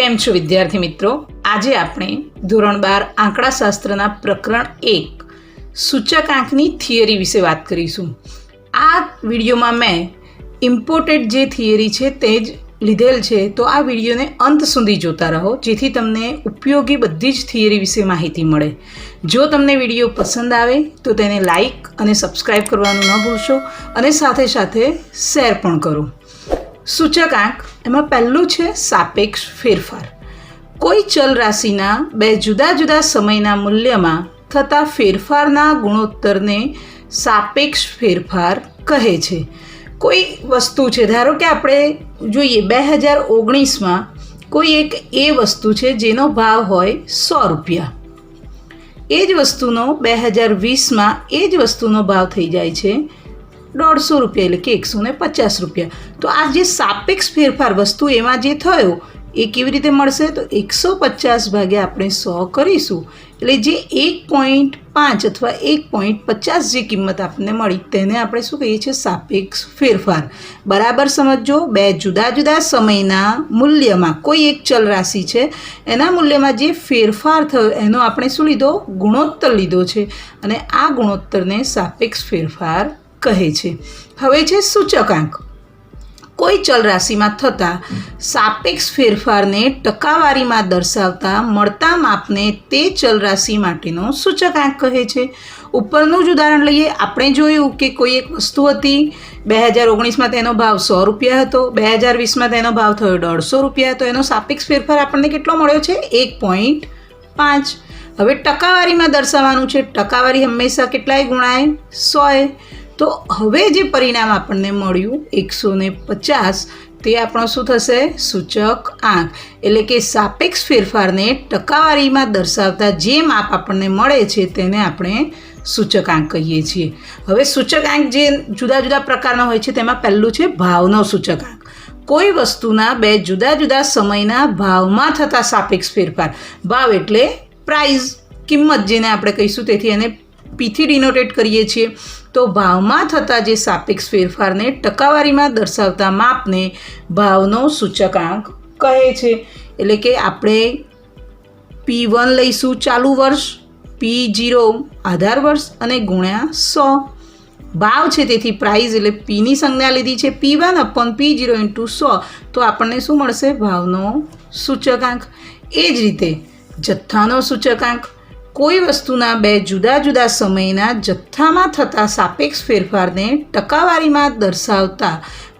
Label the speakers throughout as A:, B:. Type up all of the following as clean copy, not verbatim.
A: કેમ છો વિદ્યાર્થી મિત્રો? આજે આપણે ધોરણ 12 આંકડાશાસ્ત્રના પ્રકરણ 1 સૂચકાંકની થિયરી વિશે વાત કરીશું. આ વિડીયોમાં મેં ઇમ્પોર્ટેડ જે થિયરી છે તે જ લીધેલ છે, તો આ વિડીયોને અંત સુધી જોતા રહો જેથી તમને ઉપયોગી બધી જ થિયરી વિશે માહિતી મળે. જો તમને વિડીયો પસંદ આવે તો તેને લાઈક અને સબસ્ક્રાઈબ કરવાનું ન ભૂલશો અને સાથે સાથે શેર પણ કરો. સૂચકાંક એમાં પહેલું છે સાપેક્ષ ફેરફાર. કોઈ ચલ રાશિના બે જુદા જુદા સમયના મૂલ્યમાં થતા ફેરફારના ગુણોત્તરને સાપેક્ષ ફેરફાર કહે છે. કોઈ વસ્તુ છે, ધારો કે આપણે જોઈએ 2019માં કોઈ એક એ વસ્તુ છે જેનો ભાવ હોય 100 રૂપિયા, એ જ વસ્તુનો 2020માં એ જ વસ્તુનો ભાવ થઈ જાય છે 150 રૂપિયા, એટલે કે 150 રૂપિયા. તો આ જે સાપેક્ષ ફેરફાર વસ્તુ એમાં જે થયો એ કેવી રીતે મળશે? તો 150 ભાગ્યા આપણે 100 કરીશું એટલે જે 1.5 અથવા 1.50 જે કિંમત આપણને મળી તેને આપણે શું કહીએ છીએ? સાપેક્ષ ફેરફાર. બરાબર સમજો, બે જુદા જુદા સમયના મૂલ્યમાં કોઈ એક ચલ રાશિ છે એના મૂલ્યમાં જે ફેરફાર થયો એનો આપણે શું લીધો? ગુણોત્તર લીધો છે અને આ ગુણોત્તરને સાપેક્ષ ફેરફાર કહે છે. હવે છે સૂચકાંક. કોઈ ચલ રાશિમાં થતા સાપેક્ષ ફેરફારને ટકાવારીમાં દર્શાવતા મળતા માપને તે ચલ રાશિ માટેનો સૂચકાંક કહે છે. ઉપરનું જ ઉદાહરણ લઈએ. આપણે જોયું કે કોઈ એક વસ્તુ હતી 2019માં તેનો ભાવ 100 રૂપિયા હતો, 2020માં તેનો ભાવ થયો 150 રૂપિયા, તો એનો સાપેક્ષ ફેરફાર આપણને કેટલો મળ્યો છે? 1.5. હવે ટકાવારીમાં દર્શાવવાનું છે. ટકાવારી હંમેશા કેટલાય ગુણાય? 100. તો હવે જે પરિણામ આપણને મળ્યું 150 તે આપણો શું થશે? સૂચક આંક. એટલે કે સાપેક્ષ ફેરફારને ટકાવારીમાં દર્શાવતા જે માપ આપણને મળે છે તેને આપણે સૂચકાંક કહીએ છીએ. હવે સૂચકાંક જે જુદા જુદા પ્રકારના હોય છે તેમાં પહેલું છે ભાવનો સૂચકાંક. કોઈ વસ્તુના બે જુદા જુદા સમયના ભાવમાં થતા સાપેક્ષ ફેરફાર. ભાવ એટલે પ્રાઇસ, કિંમત જેને આપણે કહીશું, તેથી એને પીથી ડિનોટેટ કરીએ છીએ. તો ભાવમાં થતા જે સાપેક્ષ ફેરફારને ટકાવારીમાં દર્શાવતા માપને ભાવનો સૂચકાંક કહે છે. એટલે કે આપણે P1 લઈશું ચાલુ વર્ષ, P0 આધાર વર્ષ અને ગુણ્યા 100. ભાવ છે તેથી પ્રાઇસ એટલે Pની સંજ્ઞા લીધી છે, P1/P0 × 100, તો આપણને શું મળશે? ભાવનો સૂચકાંક. એ જ રીતે જથ્થાનો સૂચકાંક. કોઈ વસ્તુના બે જુદા જુદા સમયના જથ્થામાં થતા સાપેક્ષ ફેરફારને ટકાવારીમાં દર્શાવતા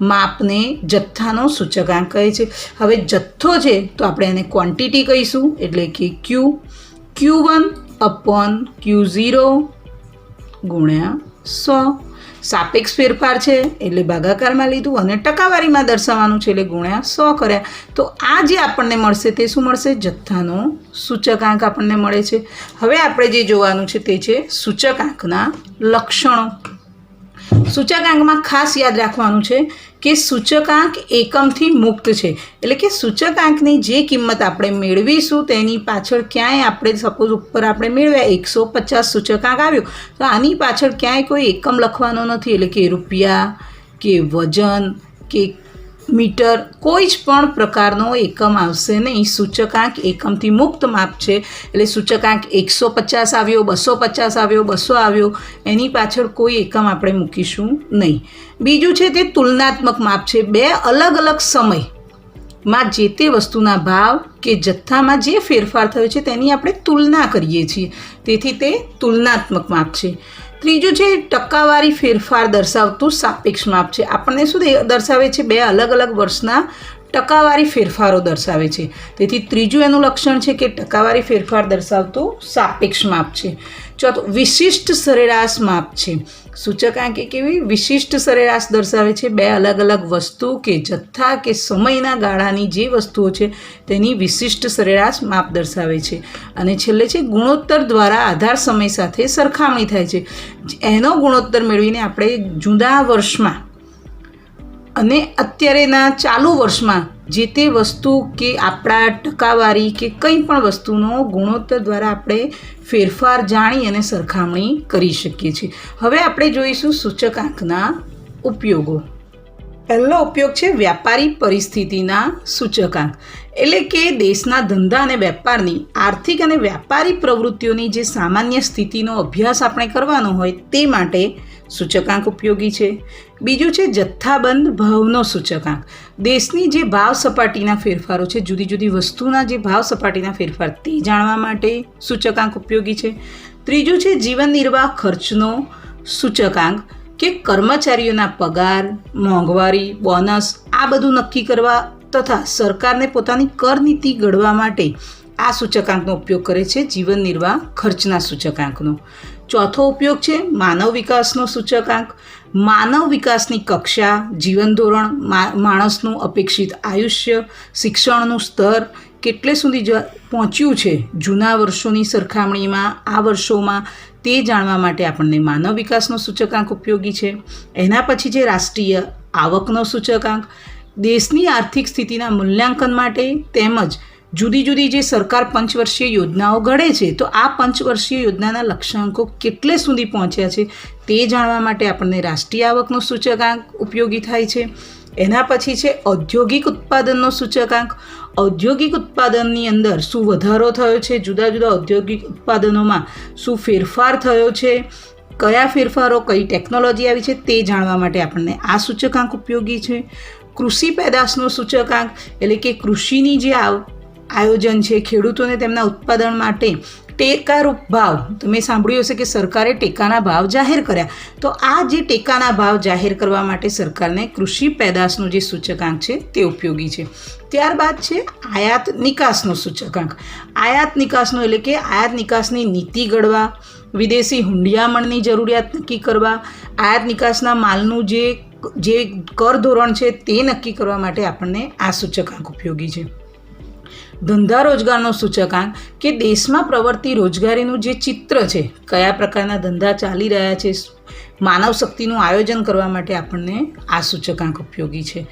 A: માપને જથ્થાનો સૂચકાંક કહે છે. હવે જથ્થો છે તો આપણે એને ક્વોન્ટિટી કહીશું, એટલે કે Q1/Q0 ગુણ્યા 100. સાપેક્ષ ફેરફાર છે એટલે ભાગાકારમાં લીધું અને ટકાવારીમાં દર્શાવવાનું છે એટલે ગુણ્યા 100 કર્યા. તો આ જે આપણને મળશે તે શું મળશે? જથ્થાનો સૂચકાંક આપણને મળે છે. હવે આપણે જે જોવાનું છે તે છે સૂચકાંકના લક્ષણો. સૂચકાંકમાં ખાસ યાદ રાખવાનું છે કે સૂચકાંક એકમથી મુક્ત છે. એટલે કે સૂચકાંકની જે કિંમત આપણે મેળવીશું તેની પાછળ ક્યાંય આપણે સપોઝ ઉપર આપણે મેળવ્યા 150 સૂચકાંક આવ્યો, તો આની પાછળ ક્યાંય કોઈ એકમ લખવાનો નથી. એટલે કે રૂપિયા કે વજન કે મીટર, કોઈ જ પણ પ્રકારનો એકમ આવશે નહીં. સૂચકાંક એકમથી મુક્ત માપ છે. એટલે સૂચકાંક 150 આવ્યો, 250 આવ્યો, 200 આવ્યો, એની પાછળ કોઈ એકમ આપણે મૂકીશું નહીં. બીજું છે તે તુલનાત્મક માપ છે. બે અલગ અલગ સમયમાં જે તે વસ્તુના ભાવ કે જથ્થામાં જે ફેરફાર થયો છે તેની આપણે તુલના કરીએ છીએ, તેથી તે તુલનાત્મક માપ છે. ત્રીજું છે ટકાવારી ફેરફાર દર્શાવતું સાપેક્ષ માપ છે. આપણને શું દર્શાવે છે? બે અલગ અલગ વર્ષના ટકાવારી ફેરફારો દર્શાવે છે. તેથી ત્રીજું એનું લક્ષણ છે કે ટકાવારી ફેરફાર દર્શાવતું સાપેક્ષ માપ છે. ચોથું વિશિષ્ટ સરેરાશ માપ છે. સૂચકાંક એક એવી વિશિષ્ટ સરેરાશ દર્શાવે છે. બે અલગ અલગ વસ્તુ કે જથ્થા કે સમયના ગાળાની જે વસ્તુઓ છે તેની વિશિષ્ટ સરેરાશ માપ દર્શાવે છે. અને છેલ્લે છે ગુણોત્તર દ્વારા આધાર સમય સાથે સરખામણી થાય છે. એનો ગુણોત્તર મેળવીને આપણે જુદા વર્ષમાં અને અત્યારેના ચાલુ વર્ષમાં જે તે વસ્તુ કે આપણા ટકાવારી કે કંઈ પણ વસ્તુનો ગુણોત્તર દ્વારા આપણે ફેરફાર જાણી અને સરખામણી કરી શકીએ છીએ. હવે આપણે જોઈશું સૂચકાંકના ઉપયોગો. પહેલો ઉપયોગ છે વ્યાપારી પરિસ્થિતિના સૂચકાંક, એટલે કે દેશના ધંધા અને વેપારની આર્થિક અને વ્યાપારી પ્રવૃત્તિઓની જે સામાન્ય સ્થિતિનો અભ્યાસ આપણે કરવાનો હોય તે માટે સૂચકાંક ઉપયોગી છે. બીજું છે જથ્થાબંધ ભાવનો સૂચકાંક, દેશની જે ભાવ સપાટીના ફેરફારો છે, જુદી જુદી વસ્તુના જે ભાવ સપાટીના ફેરફાર તે જાણવા માટે સૂચકાંક ઉપયોગી છે. ત્રીજું છે જીવન નિર્વાહ ખર્ચનો સૂચકાંક, કે કર્મચારીઓના પગાર, મોંઘવારી, બોનસ આ બધું નક્કી કરવા તથા સરકારને પોતાની કર નીતિ ઘડવા માટે આ સૂચકાંકનો ઉપયોગ કરે છે, જીવન નિર્વાહ ખર્ચના સૂચકાંકનો. ચોથો ઉપયોગ છે માનવ વિકાસનો સૂચકાંક, માનવ વિકાસની કક્ષા, જીવન ધોરણ, માણસનું અપેક્ષિત આયુષ્ય, શિક્ષણનું સ્તર કેટલે સુધી પહોંચ્યું છે જૂના વર્ષોની સરખામણીમાં આ વર્ષોમાં, તે જાણવા માટે આપણને માનવ વિકાસનો સૂચકાંક ઉપયોગી છે. એના પછી છે રાષ્ટ્રીય આવકનો સૂચકાંક, દેશની આર્થિક સ્થિતિના મૂલ્યાંકન માટે તેમજ જુદી જુદી જે સરકાર પંચવર્ષીય યોજનાઓ ઘડે છે તો આ પંચવર્ષીય યોજનાના લક્ષ્યાંકો કેટલે સુધી પહોંચ્યા છે તે જાણવા માટે આપણને રાષ્ટ્રીય આવકનો સૂચકાંક ઉપયોગી થાય છે. એના પછી છે ઔદ્યોગિક ઉત્પાદનનો સૂચકાંક, ઔદ્યોગિક ઉત્પાદનની અંદર શું વધારો થયો છે, જુદા જુદા ઔદ્યોગિક ઉત્પાદનોમાં શું ફેરફાર થયો છે, કયા ફેરફારો, કઈ ટેકનોલોજી આવી છે તે જાણવા માટે આપણને આ સૂચકાંક ઉપયોગી છે. કૃષિ પેદાશનો સૂચકાંક, એટલે કે કૃષિની જે આયોજન છે, ખેડૂતોને તેમના ઉત્પાદન માટે ટેકારૂપ ભાવ, તમે સાંભળ્યું હશે કે સરકારે ટેકાના ભાવ જાહેર કર્યા, તો આ જે ટેકાના ભાવ જાહેર કરવા માટે સરકારને કૃષિ પેદાશનો જે સૂચકાંક છે તે ઉપયોગી છે. ત્યારબાદ છે આયાત નિકાસનો સૂચકાંક, આયાત નિકાસનો એટલે કે આયાત નિકાસની નીતિ ઘડવા, વિદેશી હુંડિયામણની જરૂરિયાત નક્કી કરવા, આયાત નિકાસના માલનું જે કર ધોરણ છે તે નક્કી કરવા માટે આપણને આ સૂચકાંક ઉપયોગી છે. ધંધા રોજગારનો સૂચકાંક, કે દેશમાં પ્રવર્તી રોજગારીનું જે ચિત્ર છે, કયા પ્રકારના ધંધા ચાલી રહ્યા છે, માનવ શક્તિનું આયોજન કરવા માટે આપણને આ સૂચકાંક ઉપયોગી છે.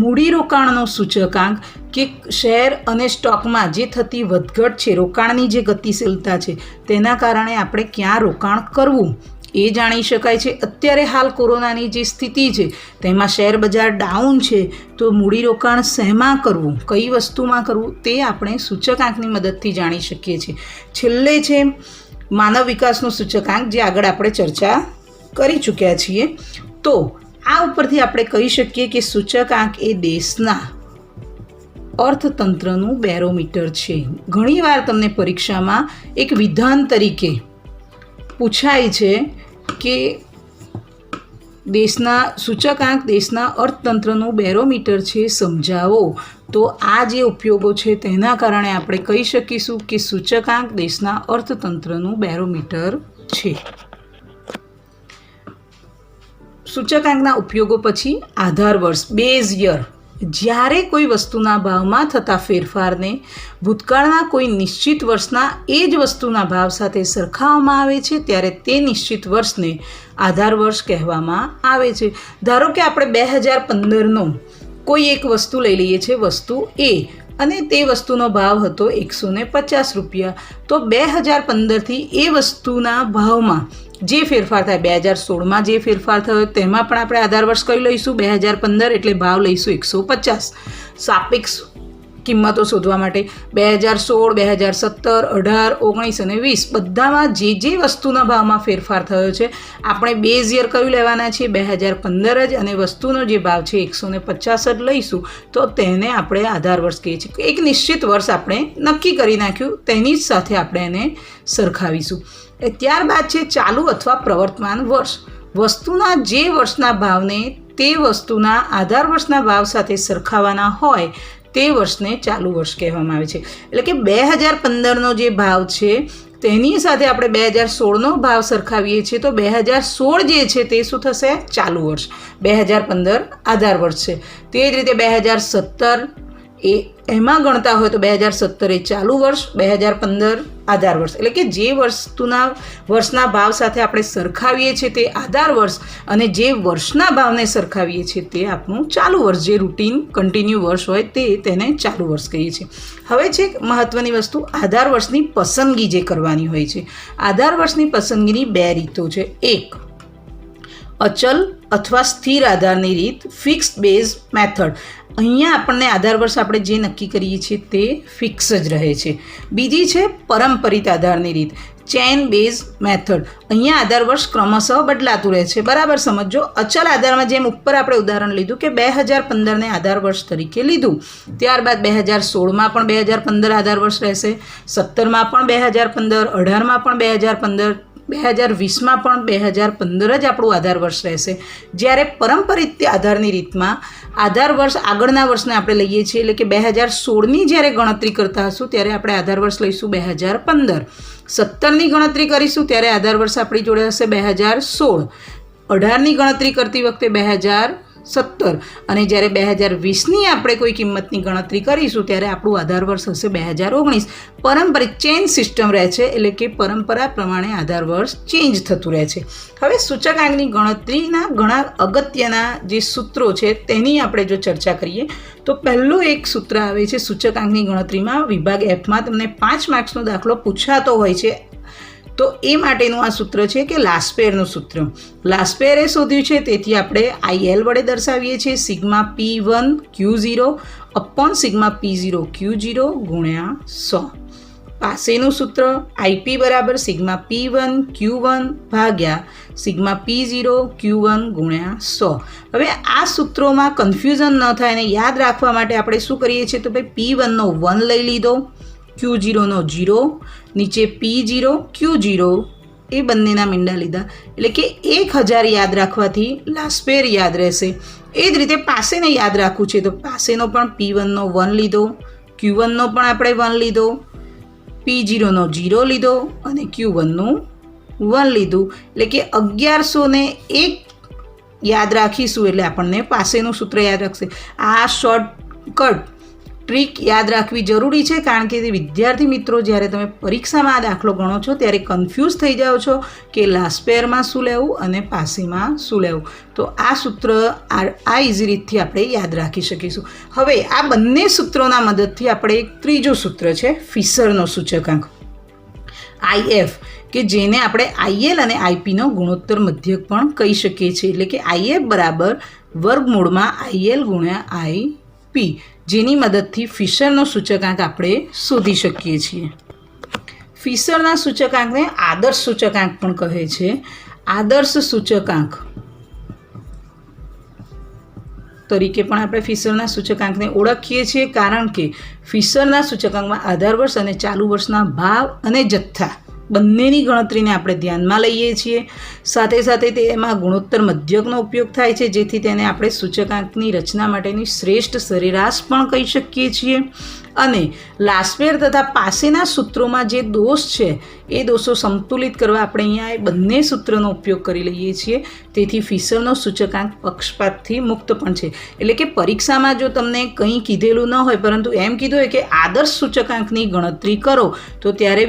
A: મૂડીરોકાણનો સૂચકાંક, કે શેર અને સ્ટોકમાં જે થતી વધઘટ છે, રોકાણની જે ગતિશીલતા છે તેના કારણે આપણે ક્યાં રોકાણ કરવું એ જાણી શકાય છે. અત્યારે હાલ કોરોનાની જે સ્થિતિ છે તેમાં શેર બજાર ડાઉન છે, તો મૂડીરોકાણ શેમાં કરવું, કઈ વસ્તુમાં કરવું તે આપણે સૂચકાંકની મદદથી જાણી શકીએ છીએ. છેલ્લે છે માનવ વિકાસનું સૂચકાંક, જે આગળ આપણે ચર્ચા કરી ચૂક્યા છીએ. તો આ ઉપરથી આપણે કહી શકીએ કે સૂચકાંક એ દેશના અર્થતંત્રનું બેરોમીટર છે. ઘણીવાર તમને પરીક્ષામાં એક વિધાન તરીકે પૂછાય છે કે દેશના સૂચકાંક દેશના અર્થતંત્રનું બેરોમીટર છે, સમજાવો. તો આ જે ઉપયોગો છે તેના કારણે આપણે કહી શકીશું કે સૂચકાંક દેશના અર્થતંત્રનું બેરોમીટર છે. સૂચકાંકના ઉપયોગો પછી આધાર વર્ષ, બેઝ યર, જ્યારે કોઈ વસ્તુના ભાવમાં થતા ફેરફારને ભૂતકાળના કોઈ નિશ્ચિત વર્ષના એ જ વસ્તુના ભાવ સાથે સરખાવવામાં આવે છે ત્યારે તે નિશ્ચિત વર્ષને આધાર વર્ષ કહેવામાં આવે છે. ધારો કે આપણે 2015નો કોઈ એક વસ્તુ લઈ લઈએ છીએ, વસ્તુ એ, અને તે વસ્તુનો ભાવ હતો 150 રૂપિયા. તો 2015થી એ વસ્તુના ભાવમાં જે ફેરફાર થાય, 2016માં જે ફેરફાર થયો તેમાં પણ આપણે આધાર વર્ષ કઈ લઈશું, 2015, એટલે ભાવ લઈશું 150. સાપેક્ષ કિંમતો શોધવા માટે 2016, 2017, 18, 19 અને 20 બધામાં જે વસ્તુના ભાવમાં ફેરફાર થયો છે આપણે બેઝ યર કયું લેવાના છે, 2015 જ, અને વસ્તુનો જે ભાવ છે 150 જ લઈશું. તો તેને આપણે આધાર વર્ષ કહીએ છીએ. એક નિશ્ચિત વર્ષ આપણે નક્કી કરી નાખ્યું, તેની જ સાથે આપણે એને સરખાવીશું. ત્યારબાદ છે ચાલુ અથવા પ્રવર્તમાન વર્ષ, વસ્તુના જે વર્ષના ભાવને તે વસ્તુના આધાર વર્ષના ભાવ સાથે સરખાવવાના હોય તે વર્ષને ચાલુ વર્ષ કહેવામાં આવે છે. એટલે કે 2015નો જે ભાવ છે તેની સાથે આપણે 2016નો ભાવ સરખાવીએ છીએ તો 2016 જે છે તે શું થશે, ચાલુ વર્ષ. 2015 આધાર વર્ષ છે. તે જ રીતે 2017 એમાં ગણતા હોય તો 2017 એ ચાલુ વર્ષ, 2015 આધાર વર્ષ. એટલે કે જે વર્ષના ભાવ સાથે આપણે સરખાવીએ છીએ તે આધાર વર્ષ, અને જે વર્ષના ભાવને સરખાવીએ છીએ તે આપણું ચાલુ વર્ષ, જે રૂટીન કન્ટિન્યુ વર્ષ હોય તેને ચાલુ વર્ષ કહીએ છીએ. હવે છે મહત્ત્વની વસ્તુ, આધાર વર્ષની પસંદગી જે કરવાની હોય છે. આધાર વર્ષની પસંદગીની બે રીતો છે. એક, અચલ અથવા સ્થિર આધારની રીત, ફિક્સ્ડ બેઝ મેથડ. અહીંયા આપણને આધાર વર્ષ આપણે જે નક્કી કરીએ છીએ તે ફિક્સ જ રહે છે. બીજી છે પરંપરિત આધારની રીત, ચેઇન બેઝ મેથડ. અહીંયા આધાર વર્ષ ક્રમશઃ બદલાતું રહે છે. બરાબર સમજો. અચલ આધારમાં જેમ ઉપર આપણે ઉદાહરણ લીધું કે 2015ને આધાર વર્ષ તરીકે લીધું, ત્યારબાદ 2016માં પણ 2015 આધાર વર્ષ રહેશે, 17માં પણ 2015, 18માં પણ 2015, 2020માં પણ 2015 જ આપણું આધાર વર્ષ રહેશે. જ્યારે પરંપરિત આધારની રીતમાં આધાર વર્ષ આગળના વર્ષને આપણે લઈએ છીએ, એટલે કે 2016ની જ્યારે ગણતરી કરતા હશું ત્યારે આપણે આધાર વર્ષ લઈશું 2015, 17ની ગણતરી કરીશું ત્યારે આધાર વર્ષ આપણી જોડે હશે 2016, 18ની ગણતરી કરતી વખતે 2017 અને જ્યારે 2020ની આપણે કોઈ કિંમતની ગણતરી કરીશું ત્યારે આપણું આધાર વર્ષ હશે 2019. પરંપરિત ચેન્જ સિસ્ટમ રહે છે, એટલે કે પરંપરા પ્રમાણે આધાર વર્ષ ચેન્જ થતું રહે છે. હવે સૂચકાંકની ગણતરીના ઘણા અગત્યના જે સૂત્રો છે તેની આપણે જો ચર્ચા કરીએ તો પહેલું એક સૂત્ર આવે છે સૂચકાંકની ગણતરીમાં. વિભાગ Fમાં તમને 5 માર્ક્સનો દાખલો પૂછાતો હોય છે તો એ માટેનું આ સૂત્ર છે કે લાસ્પેરનું સૂત્ર. લાસ્પેરે શોધ્યું છે તેથી આપણે IL વડે દર્શાવીએ છીએ, sigma P1 Q0 upon sigma P0 Q0 ગુણ્યા 100. પાસેનું સૂત્ર IP બરાબર સિગ્મા P1 Q1 ભાગ્યા સિગ્મા P0 Q1 ગુણ્યા 100. હવે આ સૂત્રોમાં કન્ફ્યુઝન ન થાય અને યાદ રાખવા માટે આપણે શું કરીએ છીએ તો ભાઈ P1નો 1 લઈ લીધો, Q0નો 0, નીચે P0 Q0 એ બંનેના મીંડા લીધા, એટલે કે 1000 યાદ રાખવાથી લાસ્પેર યાદ રહેશે. એ જ રીતે પાસેને યાદ રાખવું છે તો પાસેનો પણ P1નો 1 લીધો, Q1નો પણ આપણે 1 લીધો, P0નો 0 લીધો અને Q1નું 1 લીધું, એટલે કે 1101 યાદ રાખીશું એટલે આપણને પાસેનું સૂત્ર યાદ રાખશે. આ શોર્ટકટ ટ્રીક યાદ રાખવી જરૂરી છે, કારણ કે વિદ્યાર્થી મિત્રો જ્યારે તમે પરીક્ષામાં આ દાખલો ગણો છો ત્યારે કન્ફ્યુઝ થઈ જાઓ છો કે લાસ્પેરમાં શું લેવું અને પાસેમાં શું લેવું. તો આ સૂત્ર આ ઇઝી રીતથી આપણે યાદ રાખી શકીશું. હવે આ બંને સૂત્રોના મદદથી આપણે એક ત્રીજું સૂત્ર છે ફિશરનો સૂચકાંક IF, કે જેને આપણે IL અને IPનો ગુણોત્તર મધ્યક પણ કહી શકીએ છીએ. એટલે કે IF બરાબર વર્ગમૂળમાં IL ગુણ્યા IP, જેની મદદથી ફિશરનો સૂચકાંક આપણે શોધી શકીએ છીએ. ફિશરના સૂચકાંકને આદર્શ સૂચકાંક પણ કહે છે. આદર્શ સૂચકાંક તરીકે પણ આપણે ફિશરના સૂચકાંકને ઓળખીએ છીએ, કારણ કે ફિશરના સૂચકાંકમાં આધાર વર્ષ અને ચાલુ વર્ષના ભાવ અને જથ્થા બંનેની ગણતરીને આપણે ધ્યાનમાં લઈએ છીએ. સાથે સાથે તેમાં ગુણોત્તર મધ્યકનો ઉપયોગ થાય છે, જેથી તેને આપણે સૂચકાંકની રચના માટેની શ્રેષ્ઠ સરેરાશ પણ કહી શકીએ છીએ. અને લાસ્પેર તથા પાસેના સૂત્રોમાં જે દોષ છે એ દોષો સંતુલિત કરવા આપણે અહીંયા એ બંને સૂત્રોનો ઉપયોગ કરી લઈએ છીએ. તેથી ફિશરનો સૂચકાંક પક્ષપાતથી મુક્ત પણ છે. એટલે કે પરીક્ષામાં જો તમને કંઈ કીધેલું ન હોય પરંતુ એમ કીધું હોય કે આદર્શ સૂચકાંકની ગણતરી કરો, તો ત્યારે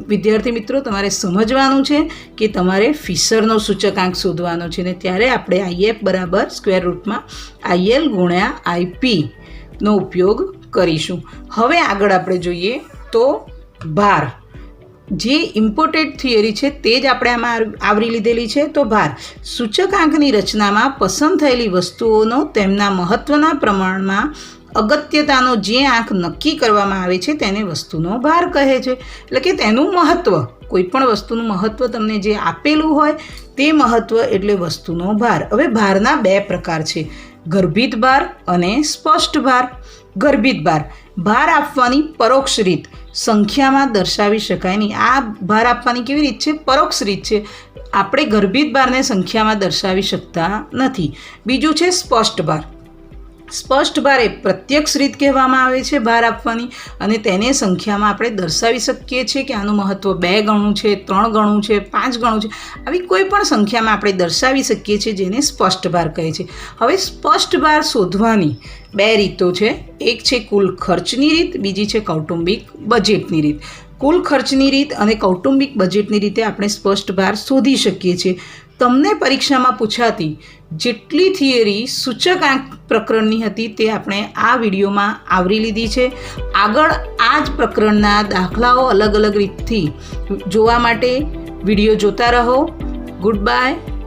A: વિદ્યાર્થી મિત્રો તમારે સમજવાનું છે કે તમારે ફિશરનો સૂચકાંક શોધવાનો છે, ને ત્યારે આપણે IF બરાબર સ્ક્વેર રૂટમાં IL ગુણ્યા IP નો ઉપયોગ કરીશું. હવે આગળ આપણે જોઈએ તો ભાર, જે ઇમ્પોર્ટેડ થિયરી છે તે જ આપણે આમાં આવરી લીધેલી છે. તો ભાર સૂચકાંકની રચનામાં પસંદ થયેલી વસ્તુઓનો તેમના મહત્ત્વના પ્રમાણમાં અગત્યતાનો જે આંક નક્કી કરવામાં આવે છે તેને વસ્તુનો ભાર કહે છે. એટલે કે તેનું મહત્ત્વ, કોઈપણ વસ્તુનું મહત્ત્વ તમને જે આપેલું હોય તે મહત્ત્વ એટલે વસ્તુનો ભાર. હવે ભારના 2 પ્રકાર છે, ગર્ભિત ભાર અને સ્પષ્ટ ભાર. ગર્ભિત ભાર, ભાર આપવાની પરોક્ષ રીત, સંખ્યામાં દર્શાવી શકાય નહીં. આ ભાર આપવાની કેવી રીત છે? પરોક્ષ રીત છે. આપણે ગર્ભિત ભારને સંખ્યામાં દર્શાવી શકતા નથી. બીજું છે સ્પષ્ટ ભાર. સ્પષ્ટ ભાર એ પ્રત્યક્ષ રીત કહેવામાં આવે છે ભાર આપવાની, અને તેને સંખ્યામાં આપણે દર્શાવી શકીએ છીએ કે આનું મહત્ત્વ 2 ગણું છે, 3 ગણું છે, 5 ગણું છે. આવી કોઈ પણ સંખ્યામાં આપણે દર્શાવી શકીએ છીએ, જેને સ્પષ્ટ ભાર કહે છે. હવે સ્પષ્ટ ભાર શોધવાની 2 રીતો છે. એક છે કુલ ખર્ચની રીત, બીજી છે કૌટુંબિક બજેટની રીત. કુલ ખર્ચની રીત અને કૌટુંબિક બજેટની રીતે આપણે સ્પષ્ટ ભાર શોધી શકીએ છીએ. તમને પરીક્ષામાં પૂછાતી જેટલી થિયરી સૂચકાંક પ્રકરણની હતી તે આપણે આ વિડીયોમાં આવરી લીધી છે. આગળ આ જ પ્રકરણના દાખલાઓ અલગ અલગ રીતથી જોવા માટે વિડીયો જોતા રહો. Good bye.